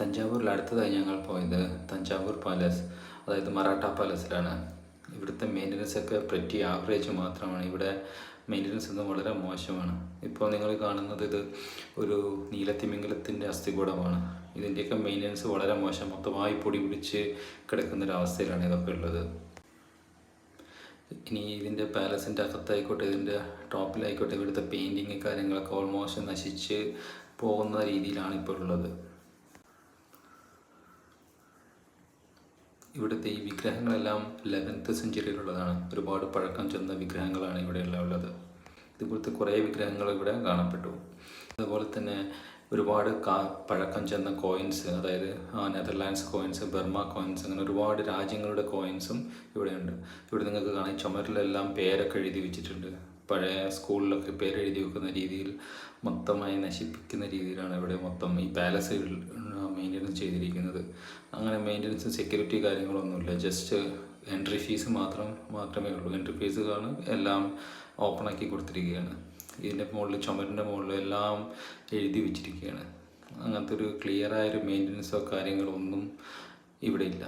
തഞ്ചാവൂരിൽ അടുത്തതായി ഞങ്ങൾ പോയത് തഞ്ചാവൂർ പാലസ്, അതായത് മറാഠ പാലസിലാണ്. ഇവിടുത്തെ മെയിൻ്റനൻസ് ഒക്കെ പ്രറ്റി ആവറേജ് മാത്രമാണ്. ഇവിടെ മെയിൻ്റനൻസ് ഒന്നും വളരെ മോശമാണ്. ഇപ്പോൾ നിങ്ങൾ കാണുന്നത് ഇത് ഒരു നീലത്തിമിംഗലത്തിൻ്റെ അസ്ഥികൂടമാണ്. ഇതിൻ്റെയൊക്കെ മെയിൻ്റനൻസ് വളരെ മോശം, മൊത്തമായി പൊടി പിടിച്ച് കിടക്കുന്നൊരവസ്ഥയിലാണ് ഇതൊക്കെ ഉള്ളത്. ഇനി ഇതിൻ്റെ പാലസിൻ്റെ അകത്തായിക്കോട്ടെ, ഇതിൻ്റെ ടോപ്പിലായിക്കോട്ടെ, ഇവിടുത്തെ പെയിൻറ്റിങ് കാര്യങ്ങളൊക്കെ ഓൾമോസ്റ്റ് നശിച്ച് പോകുന്ന രീതിയിലാണ് ഇപ്പോൾ ഉള്ളത്. ഇവിടുത്തെ ഈ വിഗ്രഹങ്ങളെല്ലാം 11th സെഞ്ചുറിയിലുള്ളതാണ്. ഒരുപാട് പഴക്കം ചെന്ന വിഗ്രഹങ്ങളാണ് ഇവിടെയെല്ലാം ഉള്ളത്. ഇതുപോലത്തെ കുറേ വിഗ്രഹങ്ങൾ ഇവിടെ കാണപ്പെട്ടു. അതുപോലെ തന്നെ ഒരുപാട് പഴക്കം ചെന്ന കോയിൻസ്, അതായത് നെതർലാൻഡ്സ് കോയിൻസ്, ബർമ കോയിൻസ്, അങ്ങനെ ഒരുപാട് രാജ്യങ്ങളുടെ കോയിൻസും ഇവിടെയുണ്ട്. ഇവിടെ നിങ്ങൾക്ക് കാണാം, ചുമരിലെല്ലാം പേരൊക്കെ എഴുതി വെച്ചിട്ടുണ്ട്. പഴയ സ്കൂളിലൊക്കെ പേരെഴുതി വെക്കുന്ന രീതിയിൽ മൊത്തമായി നശിപ്പിക്കുന്ന രീതിയിലാണ് ഇവിടെ മൊത്തം ഈ പാലസ് മെയിൻ്റനൻസ് ചെയ്തിരിക്കുന്നത്. അങ്ങനെ മെയിൻ്റനൻസ് സെക്യൂരിറ്റി കാര്യങ്ങളൊന്നുമില്ല, ജസ്റ്റ് എൻട്രി ഫീസ് മാത്രമേ ഉള്ളൂ. എൻട്രി ഫീസുകളാണ് എല്ലാം ഓപ്പണാക്കി കൊടുത്തിരിക്കുകയാണ്. ഇതിൻ്റെ മുകളിൽ, ചുമരിൻ്റെ മുകളിൽ എല്ലാം എഴുതി വെച്ചിരിക്കുകയാണ്. അങ്ങനത്തെ ഒരു ക്ലിയറായൊരു മെയിൻ്റനൻസോ കാര്യങ്ങളോ ഒന്നും ഇവിടെ ഇല്ല.